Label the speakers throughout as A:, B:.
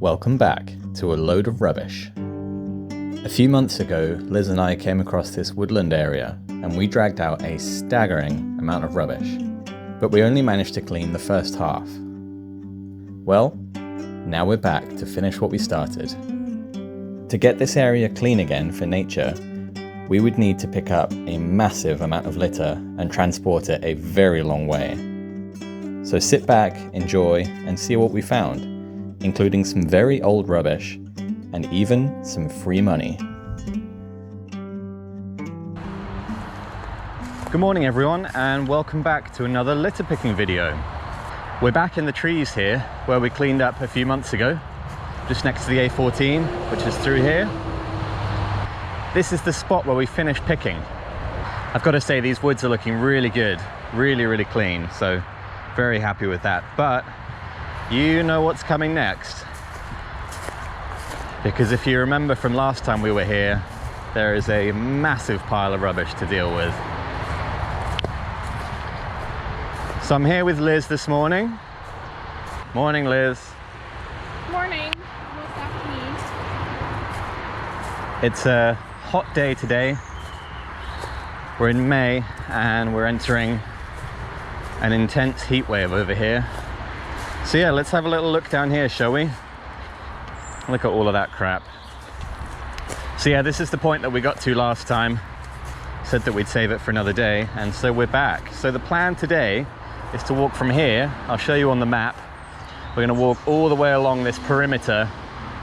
A: Welcome back to A Load of Rubbish. A few months ago, Liz and I came across this woodland area and we dragged out a staggering amount of rubbish, but we only managed to clean the first half. Well, now we're back to finish what we started. To get this area clean again for nature, we would need to pick up a massive amount of litter and transport it a very long way. So sit back, enjoy, and see what we found, including some very old rubbish and even some free money. Good morning everyone, and welcome back to another litter picking video. We're back in the trees here where we cleaned up a few months ago, just next to the A14, which is through here. This is the spot where we finished picking. I've got to say these woods are looking really good, really clean, so very happy with that. But you know what's coming next, because if you remember from last time we were here, there is a massive pile of rubbish to deal with. So I'm here with Liz this morning. Morning, Liz.
B: Morning. Almost afternoon.
A: It's a hot day today. We're in May and we're entering an intense heat wave over here. So yeah, let's have a little look down here, shall we? Look at all of that crap. So yeah, this is the point that we got to last time. Said that we'd save it for another day, and so we're back. So the plan today is to walk from here. I'll show you on the map. We're going to walk all the way along this perimeter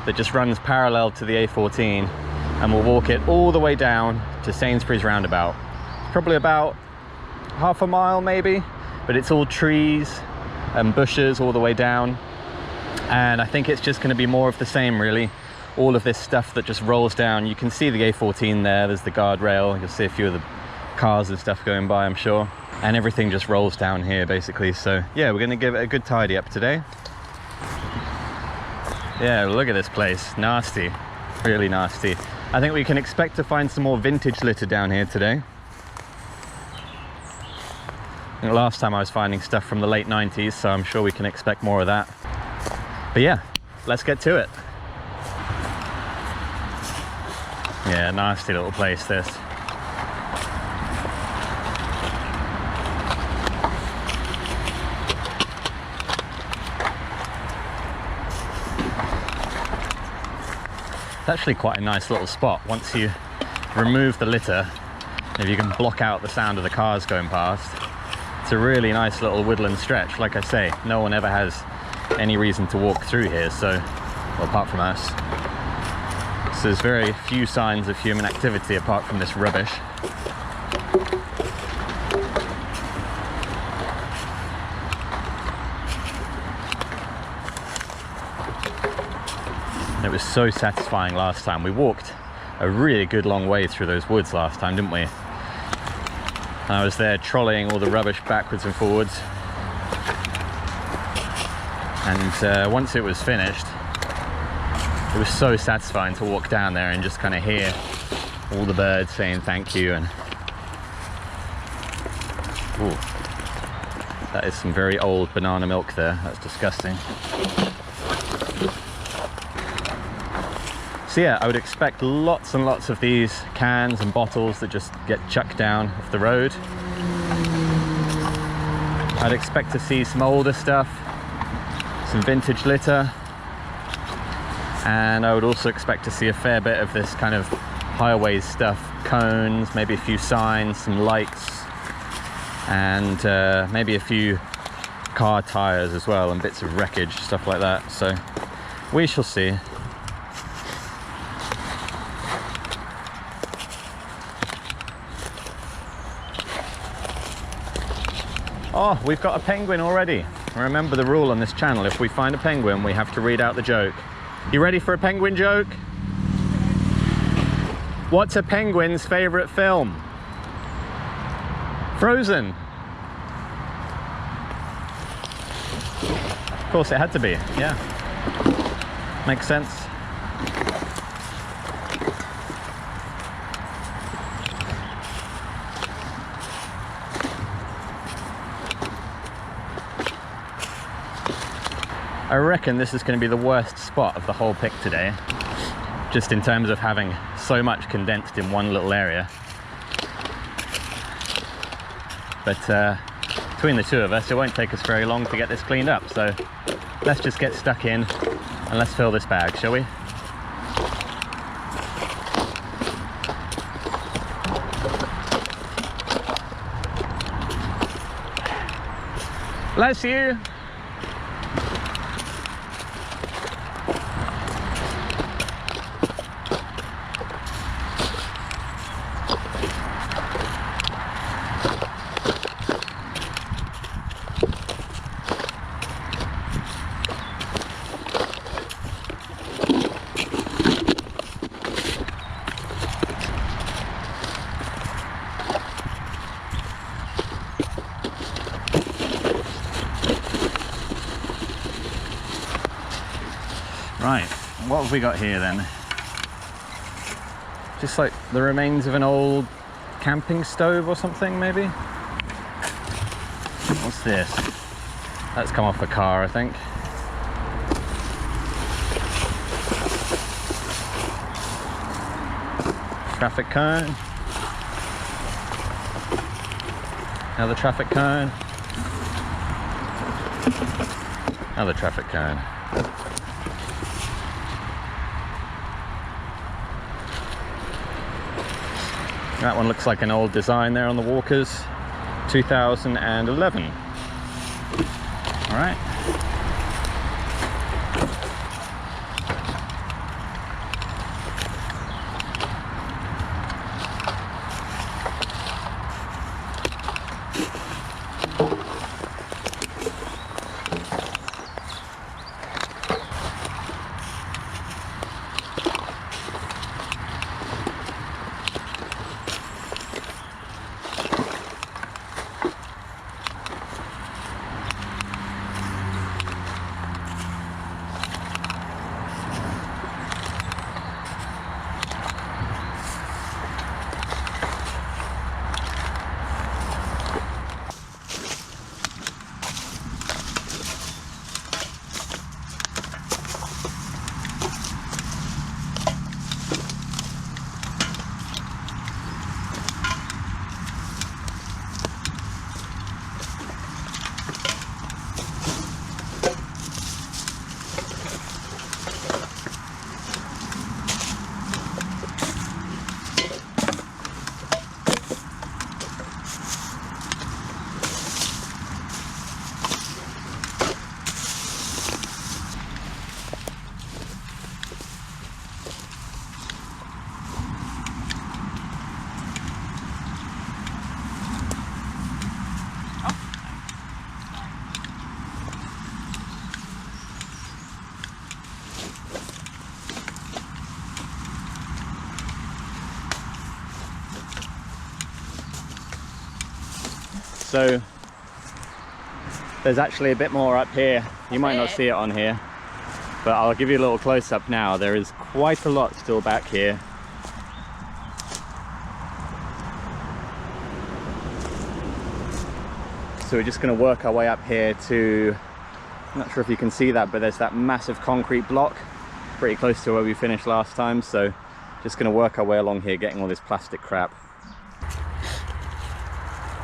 A: that just runs parallel to the A14, and we'll walk it all the way down to Sainsbury's roundabout. Probably about half a mile maybe, but it's all trees and bushes all the way down, and I think it's just going to be more of the same really. All of this stuff that just rolls down. You can see the A14 there, there's the guardrail, you'll see a few of the cars and stuff going by, I'm sure, and everything just rolls down here basically. So yeah, we're going to give it a good tidy up today. Yeah, look at this place, nasty, really nasty. I think we can expect to find some more vintage litter down here today. I think last time I was finding stuff from the late 90s, so I'm sure we can expect more of that. But yeah, let's get to it. Yeah, nasty little place this. It's actually quite a nice little spot once you remove the litter. If you can block out the sound of the cars going past. It's a really nice little woodland stretch. Like I say, no one ever has any reason to walk through here, so, well, apart from us. So there's very few signs of human activity apart from this rubbish. It was so satisfying last time. We walked a really good long way through those woods last time, didn't we? And I was there trolleying all the rubbish backwards and forwards. And once it was finished, it was so satisfying to walk down there and just kind of hear all the birds saying thank you. And ooh, that is some very old banana milk there. That's disgusting. So yeah, I would expect lots and lots of these cans and bottles that just get chucked down off the road. I'd expect to see some older stuff, some vintage litter, and I would also expect to see a fair bit of this kind of highways stuff, cones, maybe a few signs, some lights, and maybe a few car tires as well, and bits of wreckage, stuff like that. So we shall see. Oh, we've got a penguin already. Remember the rule on this channel, if we find a penguin, we have to read out the joke. You ready for a penguin joke? What's a penguin's favorite film? Frozen. Of course it had to be, yeah. Makes sense. I reckon this is going to be the worst spot of the whole pick today, just in terms of having so much condensed in one little area. But between the two of us, it won't take us very long to get this cleaned up. So let's just get stuck in and let's fill this bag, shall we? Bless you. Right, what have we got here then? Just like the remains of an old camping stove or something, maybe? What's this? That's come off a car, I think. Traffic cone. Another traffic cone. Another traffic cone. That one looks like an old design there on the walkers. 2011. All right. So there's actually a bit more up here. You might not see it on here, but I'll give you a little close-up now. There is quite a lot still back here. So we're just going to work our way up here to, I'm not sure if you can see that, but there's that massive concrete block pretty close to where we finished last time. So just going to work our way along here, getting all this plastic crap.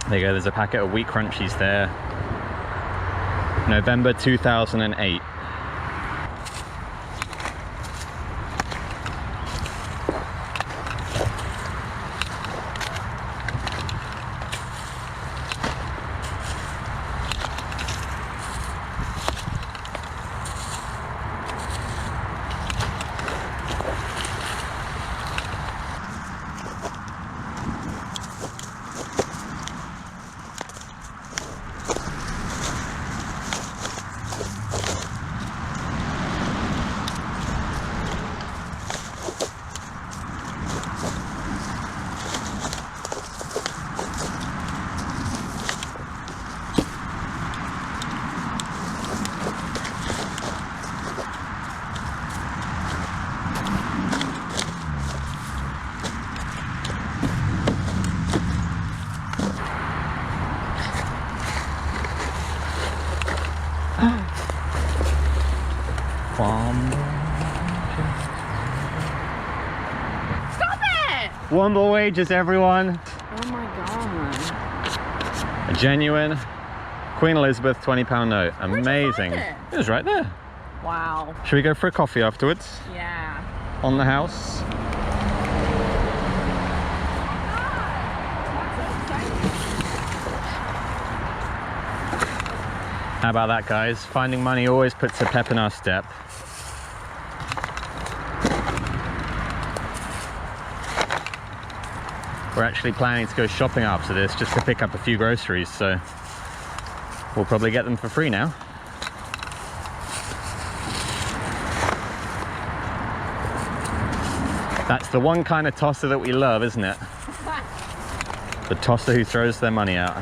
A: There you go, there's a packet of Wheat Crunchies there. November 2008.
B: Stop it!
A: Womble wages, everyone.
B: Oh my god.
A: A genuine Queen Elizabeth £20 note. Amazing.
B: Where'd you find
A: It was right there.
B: Wow.
A: Should we go for a coffee afterwards?
B: Yeah.
A: On the house? How about that, guys? Finding money always puts a pep in our step. We're actually planning to go shopping after this just to pick up a few groceries, so we'll probably get them for free now. That's the one kind of tosser that we love, isn't it? The tosser who throws their money out.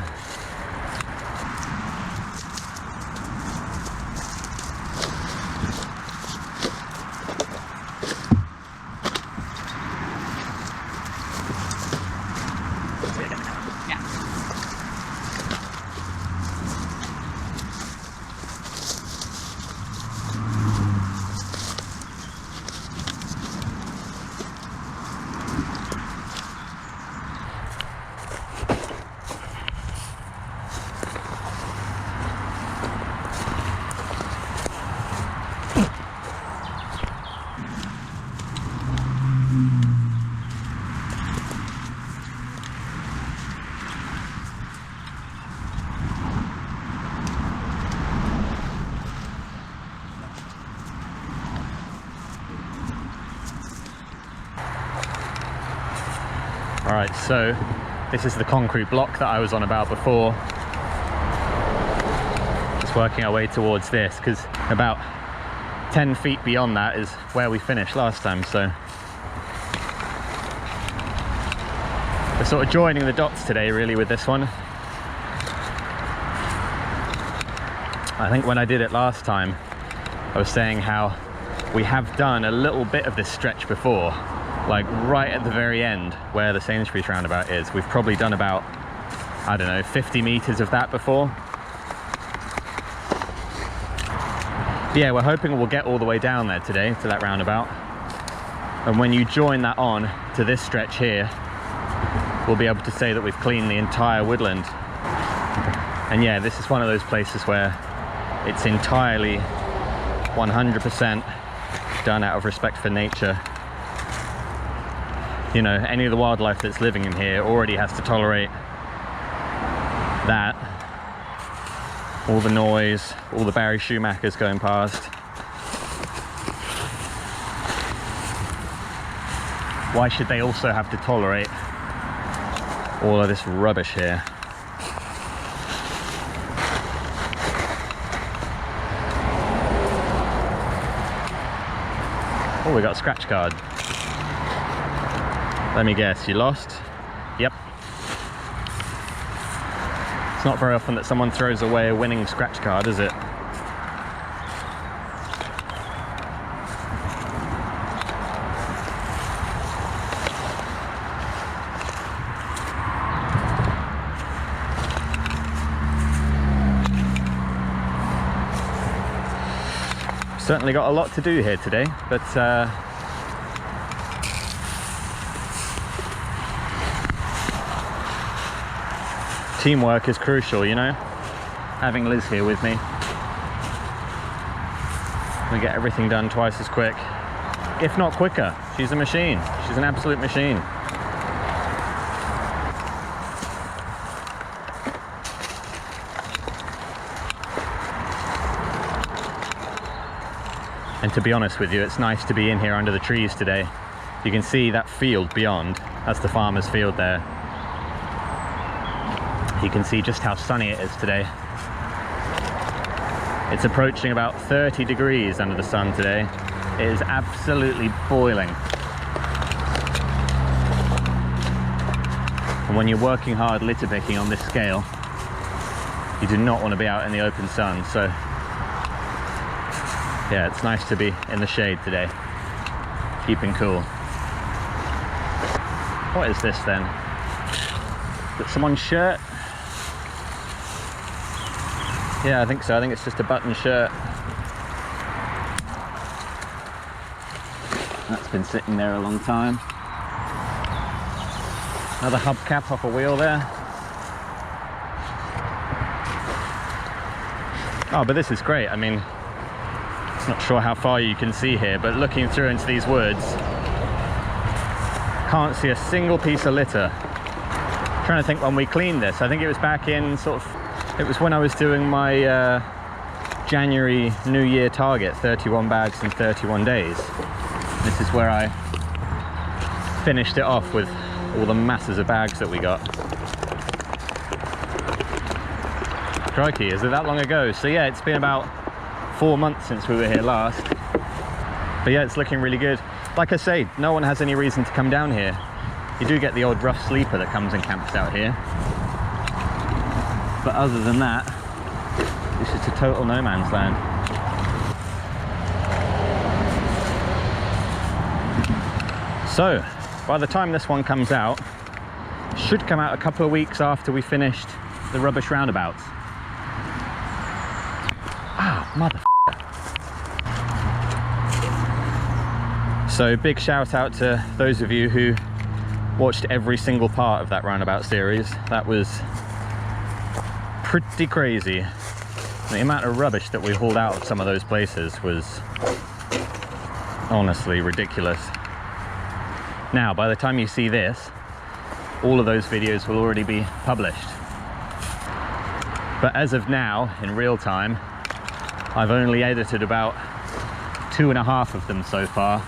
A: Alright, so this is the concrete block that I was on about before. Just working our way towards this, because about 10 feet beyond that is where we finished last time, so we're sort of joining the dots today really with this one. I think when I did it last time, I was saying how we have done a little bit of this stretch before. Like right at the very end where the Sainsbury's roundabout is. We've probably done about, I don't know, 50 meters of that before. Yeah, we're hoping we'll get all the way down there today to that roundabout. And when you join that on to this stretch here, we'll be able to say that we've cleaned the entire woodland. And yeah, this is one of those places where it's entirely 100% done out of respect for nature. You know, any of the wildlife that's living in here already has to tolerate that. All the noise, all the Barry Schumachers going past. Why should they also have to tolerate all of this rubbish here? Oh, we got a scratch card. Let me guess, you lost? Yep. It's not very often that someone throws away a winning scratch card, is it? Certainly got a lot to do here today, but teamwork is crucial, you know? Having Liz here with me, we get everything done twice as quick, if not quicker. She's a machine. She's an absolute machine. And to be honest with you, it's nice to be in here under the trees today. You can see that field beyond. That's the farmer's field there. You can see just how sunny it is today. It's approaching about 30 degrees under the sun today. It is absolutely boiling. And when you're working hard litter picking on this scale, you do not want to be out in the open sun. So yeah, it's nice to be in the shade today, keeping cool. What is this then? Is it someone's shirt? Yeah, I think so. I think it's just a button shirt. That's been sitting there a long time. Another hubcap off a wheel there. Oh, but this is great. I mean, not sure how far you can see here, but looking through into these woods, can't see a single piece of litter. Trying to think when we cleaned this. I think it was back in it was when I was doing my January New Year target, 31 bags in 31 days. This is where I finished it off with all the masses of bags that we got. Crikey, is it that long ago? So yeah, it's been about 4 months since we were here last. But yeah, it's looking really good. Like I say, no one has any reason to come down here. You do get the odd rough sleeper that comes and camps out here. But other than that, it's just a total no man's land. So, by the time this one comes out, it should come out a couple of weeks after we finished the rubbish roundabouts. Ah, mother. So big shout out to those of you who watched every single part of that roundabout series. That was pretty crazy. The amount of rubbish that we hauled out of some of those places was honestly ridiculous. Now, by the time you see this, all of those videos will already be published. But as of now, in real time, I've only edited about 2.5 of them so far.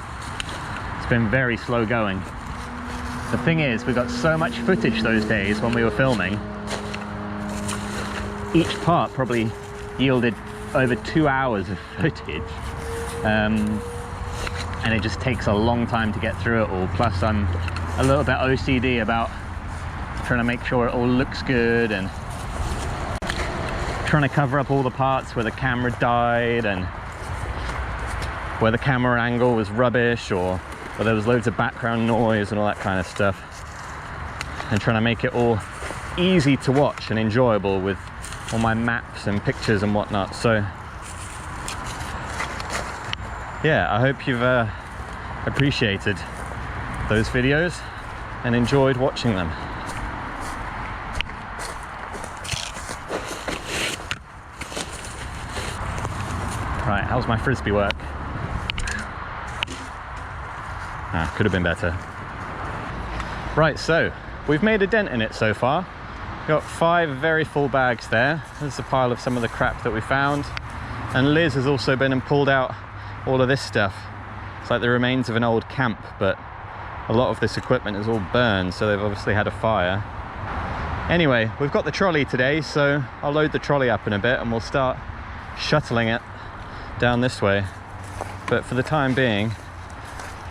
A: It's been very slow going. The thing is, we got so much footage those days when we were filming. Each part probably yielded over 2 hours of footage. And it just takes a long time to get through it all. Plus I'm a little bit OCD about trying to make sure it all looks good and trying to cover up all the parts where the camera died and where the camera angle was rubbish or where there was loads of background noise and all that kind of stuff, and trying to make it all easy to watch and enjoyable with all my maps and pictures and whatnot. So yeah, I hope you've appreciated those videos and enjoyed watching them. Right, how's my frisbee work? Ah, could have been better. Right, so we've made a dent in it so far. Got 5 very full bags there. There's a pile of some of the crap that we found. And Liz has also been and pulled out all of this stuff. It's like the remains of an old camp, but a lot of this equipment is all burned, so they've obviously had a fire. Anyway, we've got the trolley today, so I'll load the trolley up in a bit and we'll start shuttling it down this way. But for the time being,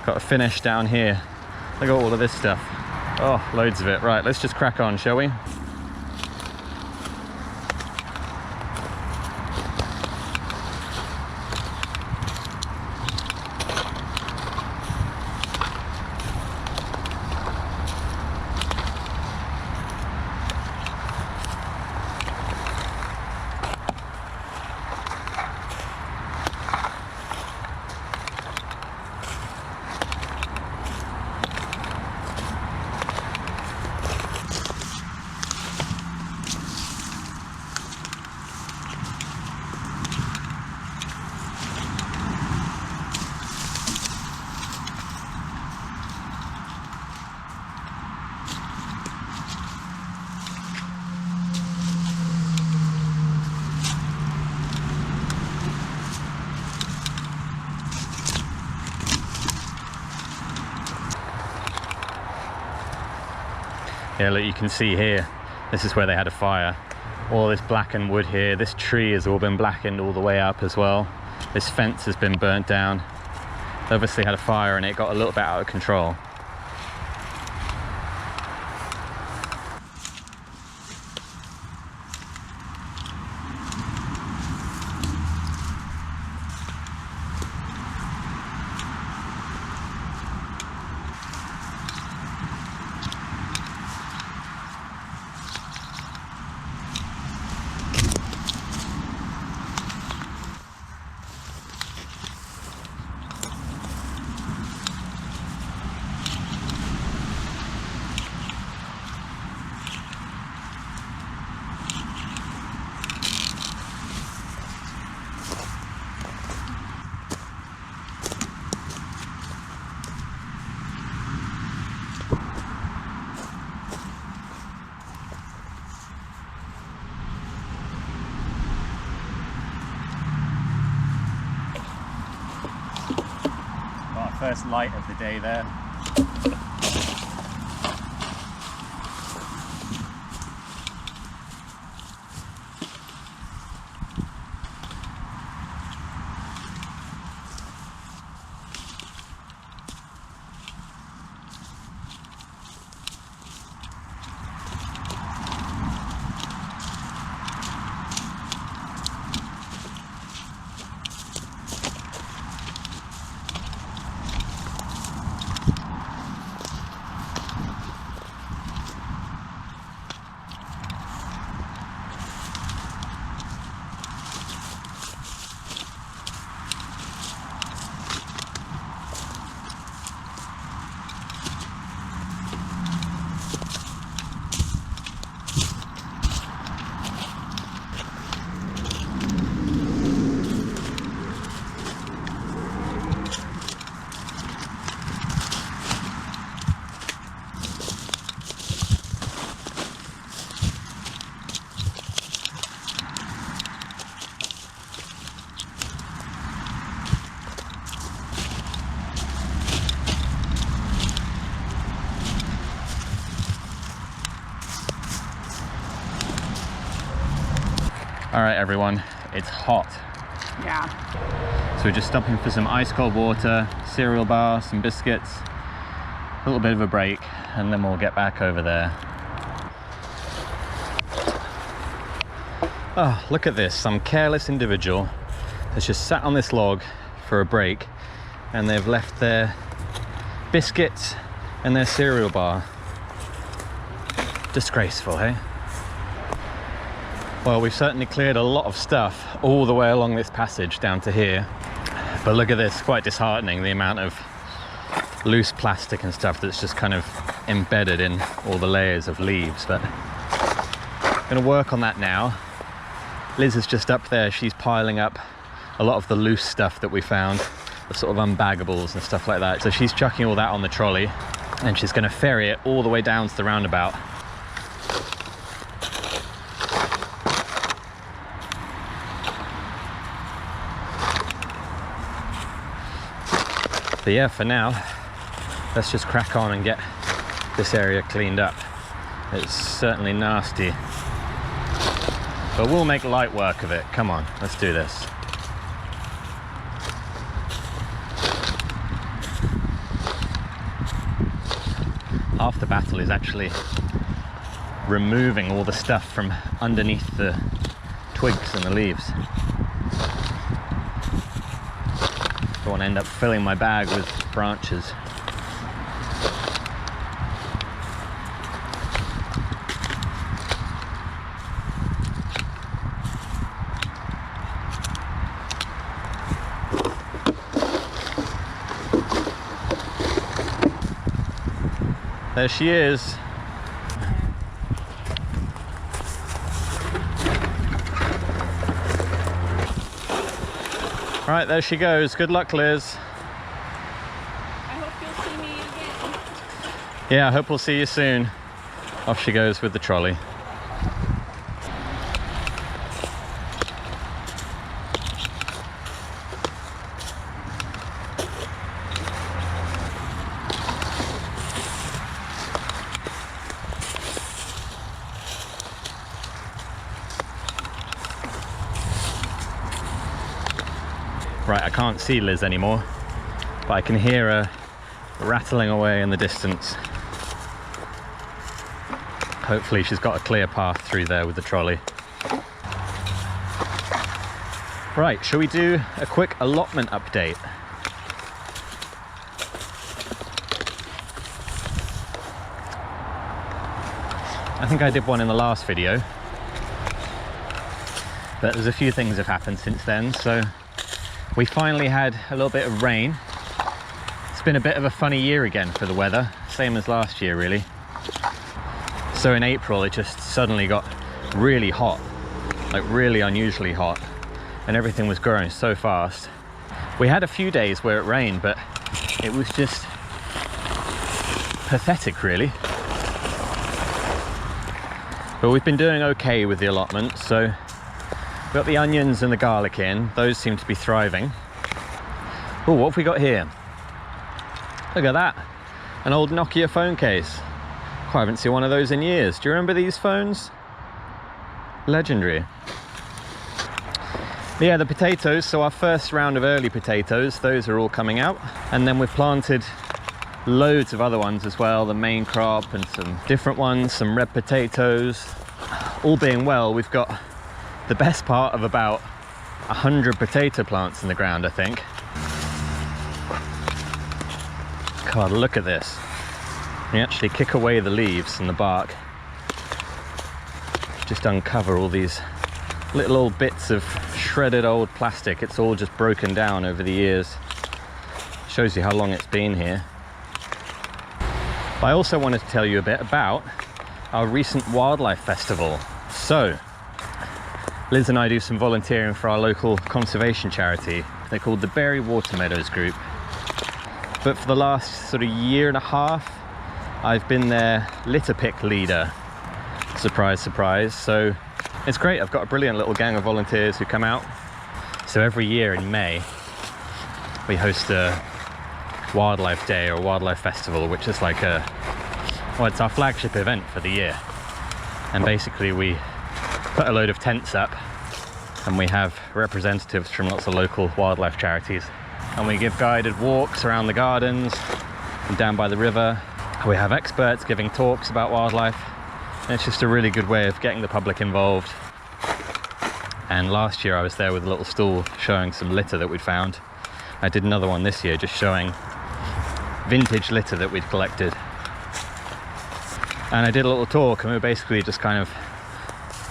A: got to finish down here. Look at all of this stuff. Oh, loads of it. Right, let's just crack on, shall we? Yeah, look, you can see here, this is where they had a fire. All this blackened wood here, this tree has all been blackened all the way up as well. This fence has been burnt down. They obviously had a fire and it got a little bit out of control. First light of the day there. All right, everyone, it's hot.
B: Yeah.
A: So we're just stopping for some ice cold water, cereal bar, some biscuits, a little bit of a break, and then we'll get back over there. Oh, look at this. Some careless individual has just sat on this log for a break, and they've left their biscuits and their cereal bar. Disgraceful, hey? Well, we've certainly cleared a lot of stuff all the way along this passage down to here. But look at this, quite disheartening, the amount of loose plastic and stuff that's just kind of embedded in all the layers of leaves. But I'm gonna work on that now. Liz is just up there, she's piling up a lot of the loose stuff that we found, the sort of unbaggables and stuff like that. So she's chucking all that on the trolley and she's gonna ferry it all the way down to the roundabout. But yeah, for now, let's just crack on and get this area cleaned up. It's certainly nasty, but we'll make light work of it. Come on, let's do this. Half the battle is actually removing all the stuff from underneath the twigs and the leaves. I want to end up filling my bag with branches. There she is. Right, there she goes. Good luck, Liz.
B: I hope you'll see me again.
A: Yeah, I hope we'll see you soon. Off she goes with the trolley. Right, I can't see Liz anymore, but I can hear her rattling away in the distance. Hopefully she's got a clear path through there with the trolley. Right, shall we do a quick allotment update? I think I did one in the last video, but there's a few things have happened since then. So we finally had a little bit of rain. It's been a bit of a funny year again for the weather, same as last year really. So in April it just suddenly got really hot, like really unusually hot, and everything was growing so fast. We had a few days where it rained, but it was just pathetic really. But we've been doing okay with the allotment, so we've got the onions and the garlic in. Those seem to be thriving. Oh, what have we got here? Look at that. An old Nokia phone case. I haven't seen one of those in years. Do you remember these phones? Legendary. But yeah, the potatoes, so our first round of early potatoes, those are all coming out. And then we've planted loads of other ones as well, the main crop and some different ones, some red potatoes. All being well, we've got the best part of about 100 potato plants in the ground, I think. God, look at this. You actually kick away the leaves and the bark, just uncover all these little old bits of shredded old plastic. It's all just broken down over the years. Shows you how long it's been here. I also wanted to tell you a bit about our recent wildlife festival. So, Liz and I do some volunteering for our local conservation charity. They're called the Berry Water Meadows Group. But for the last sort of year and a half, I've been their litter pick leader. Surprise, surprise. So it's great. I've got a brilliant little gang of volunteers who come out. So every year in May, we host a wildlife day or wildlife festival, which is like it's our flagship event for the year. And basically we put a load of tents up and we have representatives from lots of local wildlife charities. And we give guided walks around the gardens and down by the river. We have experts giving talks about wildlife. And it's just a really good way of getting the public involved. And last year I was there with a little stall showing some litter that we'd found. I did another one this year just showing vintage litter that we'd collected. And I did a little talk and we were basically just kind of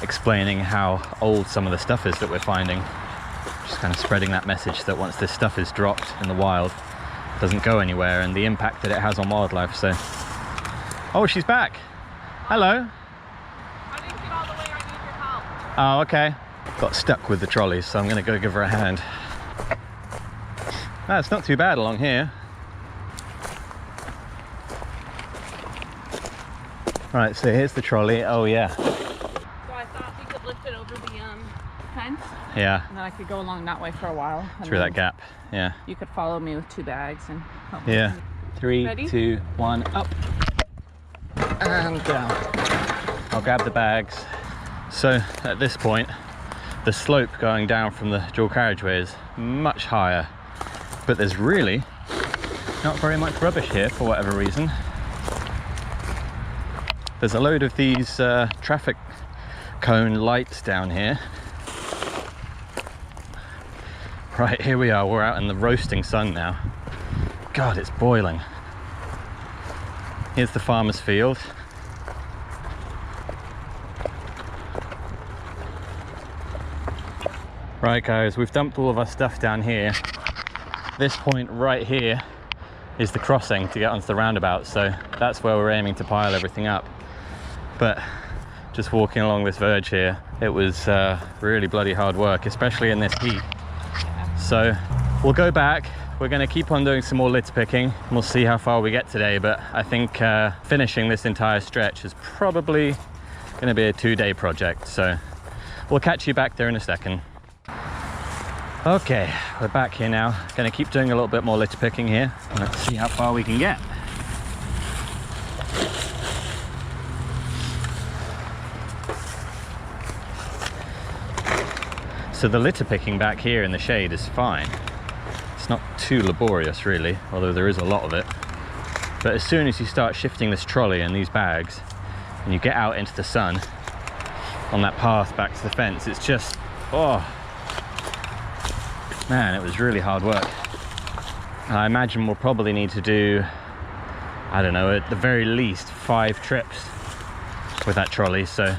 A: explaining how old some of the stuff is that we're finding. Just kind of spreading that message that once this stuff is dropped in the wild, it doesn't go anywhere, and the impact that it has on wildlife. So, oh, she's back. Hello.
B: I didn't get all the way. I need your help.
A: Oh, okay. Got stuck with the trolleys, so I'm going to go give her a hand. Ah, it's not too bad along here. Right, so here's the trolley. Oh, yeah.
B: So I thought we could lift it over the fence.
A: Yeah.
B: And then I could go along that way for a while.
A: Through that gap. Yeah.
B: You could follow me with 2 bags and help me.
A: Yeah. 3,
B: Ready?
A: 2, 1, up. And down. I'll grab the bags. So at this point, the slope going down from the dual carriageway is much higher. But there's really not very much rubbish here for whatever reason. There's a load of these traffic cone lights down here. Right, here we are. We're out in the roasting sun now. God, it's boiling. Here's the farmer's field. Right guys, we've dumped all of our stuff down here. This point right here is the crossing to get onto the roundabout, so that's where we're aiming to pile everything up. But just walking along this verge here, it was really bloody hard work, especially in this heat. So we'll go back. We're going to keep on doing some more litter picking. We'll see how far we get today, but I think finishing this entire stretch is probably going to be a 2-day project. So we'll catch you back there in a second. Okay, we're back here now. Going to keep doing a little bit more litter picking here. Let's see how far we can get. So the litter picking back here in the shade is fine. It's not too laborious really, although there is a lot of it. But as soon as you start shifting this trolley and these bags, and you get out into the sun on that path back to the fence, it's just, oh man, it was really hard work. I imagine we'll probably need to do, I don't know, at the very least 5 trips with that trolley. So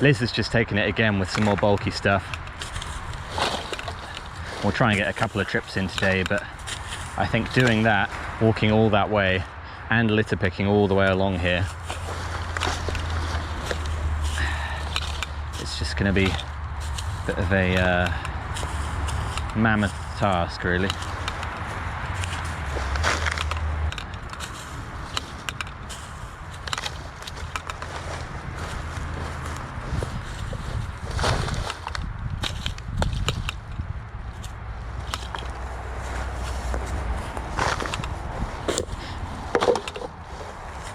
A: Liz has just taken it again with some more bulky stuff. We'll try and get a couple of trips in today, but I think doing that, walking all that way and litter picking all the way along here, it's just going to be a bit of a mammoth task really.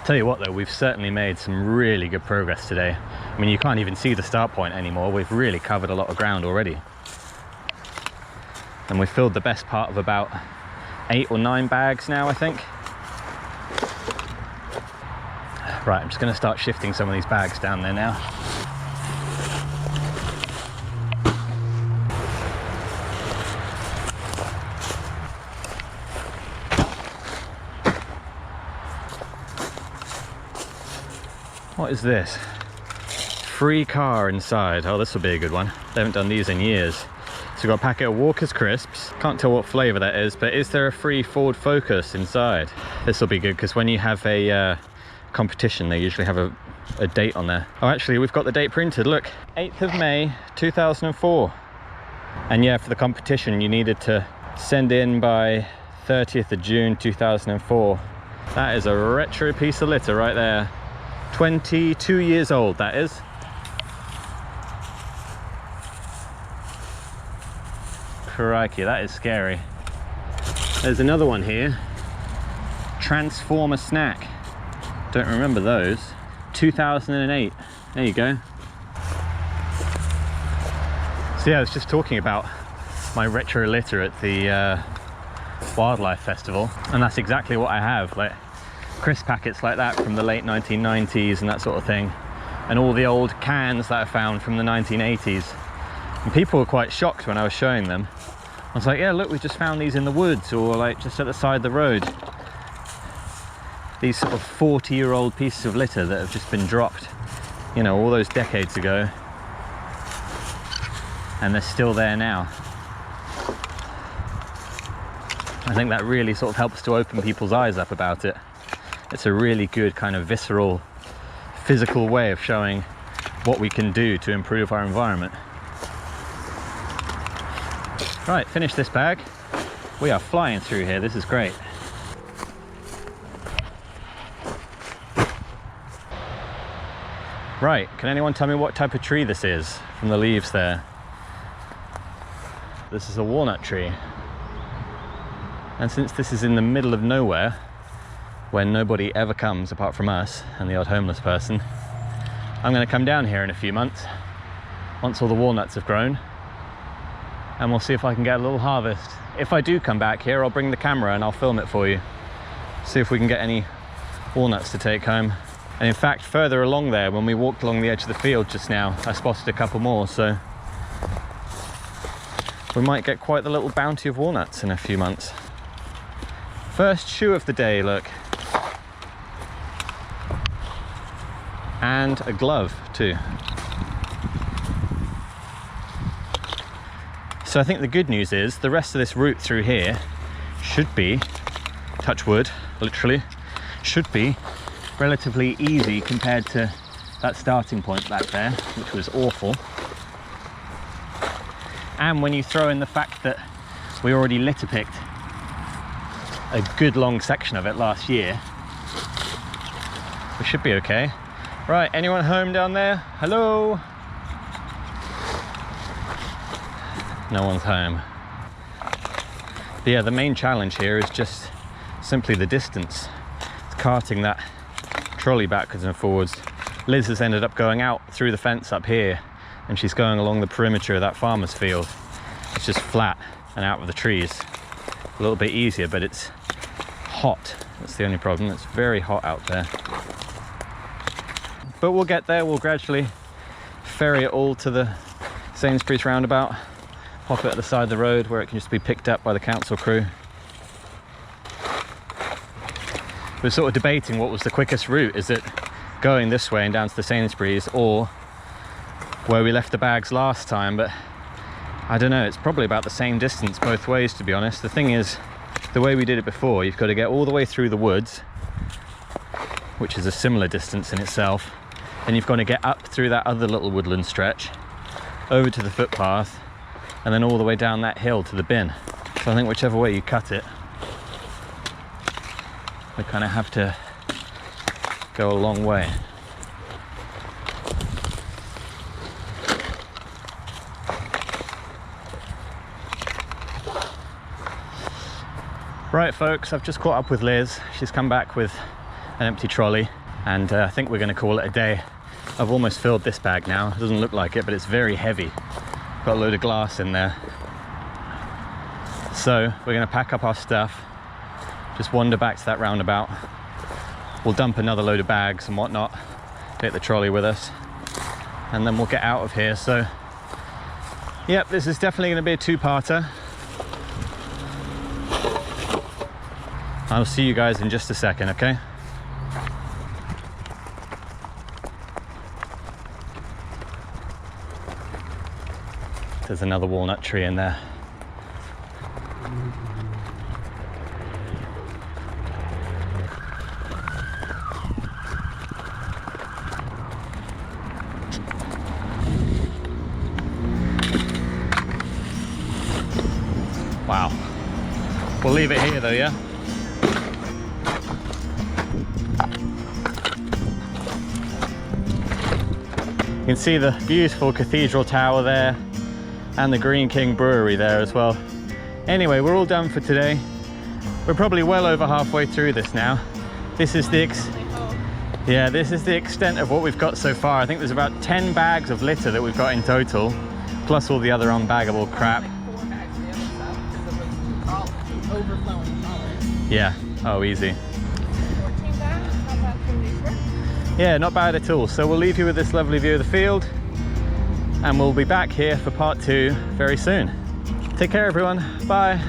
A: Tell you what though, we've certainly made some really good progress today. I mean, you can't even see the start point anymore. We've really covered a lot of ground already. And we've filled the best part of about 8 or 9 bags now, I think. Right, I'm just going to start shifting some of these bags down there now. What is this? Free car inside. Oh, this will be a good one. They haven't done these in years. So we've got a packet of Walker's Crisps. Can't tell what flavour that is, but is there a free Ford Focus inside? This will be good because when you have a competition, they usually have a date on there. Oh, actually, we've got the date printed. Look, 8th of May 2004. And yeah, for the competition, you needed to send in by 30th of June 2004. That is a retro piece of litter right there. 22 years old, that is. Crikey, that is scary. There's another one here. Transformer snack. Don't remember those. 2008. There you go. So yeah, I was just talking about my retro litter at the Wildlife Festival, and that's exactly what I have. Like crisp packets like that from the late 1990s and that sort of thing, and all the old cans that I found from the 1980s. And people were quite shocked when I was showing them. I was like, yeah, look, we just found these in the woods, or like just at the side of the road. These sort of 40-year-old pieces of litter that have just been dropped, you know, all those decades ago, and they're still there now. I think that really sort of helps to open people's eyes up about it. It's a really good kind of visceral, physical way of showing what we can do to improve our environment. Right, finish this bag. We are flying through here, this is great. Right, can anyone tell me what type of tree this is from the leaves there? This is a walnut tree. And since this is in the middle of nowhere, where nobody ever comes apart from us and the odd homeless person, I'm going to come down here in a few months, once all the walnuts have grown, and we'll see if I can get a little harvest. If I do come back here, I'll bring the camera and I'll film it for you. See if we can get any walnuts to take home. And in fact, further along there, when we walked along the edge of the field just now, I spotted a couple more, so we might get quite the little bounty of walnuts in a few months. First shoe of the day, look. And a glove too. So I think the good news is the rest of this route through here should be, touch wood, literally, should be relatively easy compared to that starting point back there, which was awful. And when you throw in the fact that we already litter picked a good long section of it last year, we should be okay. Right, anyone home down there? Hello? No one's home. But yeah, the main challenge here is just simply the distance. It's carting that trolley backwards and forwards. Liz has ended up going out through the fence up here, and she's going along the perimeter of that farmer's field. It's just flat and out of the trees. A little bit easier, but it's hot. That's the only problem. It's very hot out there. But we'll get there. We'll gradually ferry it all to the Sainsbury's roundabout, pop it at the side of the road where it can just be picked up by the council crew. We're sort of debating what was the quickest route. Is it going this way and down to the Sainsbury's, or where we left the bags last time? But I don't know, it's probably about the same distance both ways, to be honest. The thing is, the way we did it before, you've got to get all the way through the woods, which is a similar distance in itself, and you've got to get up through that other little woodland stretch, over to the footpath, and then all the way down that hill to the bin. So I think whichever way you cut it, we kind of have to go a long way. Right folks, I've just caught up with Liz. She's come back with an empty trolley. And I think we're going to call it a day. I've almost filled this bag now. It doesn't look like it, but it's very heavy. Got a load of glass in there. So we're going to pack up our stuff, just wander back to that roundabout. We'll dump another load of bags and whatnot, take the trolley with us, and then we'll get out of here. So yep, this is definitely going to be a two-parter. I'll see you guys in just a second, okay? There's another walnut tree in there. Wow. We'll leave it here though, yeah? You can see the beautiful cathedral tower there and the Greene King Brewery there as well. Anyway, we're all done for today. We're probably well over halfway through this now. This is the this is the extent of what we've got so far. I think there's about 10 bags of litter that we've got in total, plus all the other unbaggable crap. Yeah, oh easy.
B: 14 bags, not bad for these.
A: Yeah, not bad at all. So we'll leave you with this lovely view of the field, and we'll be back here for part 2 very soon. Take care everyone, bye.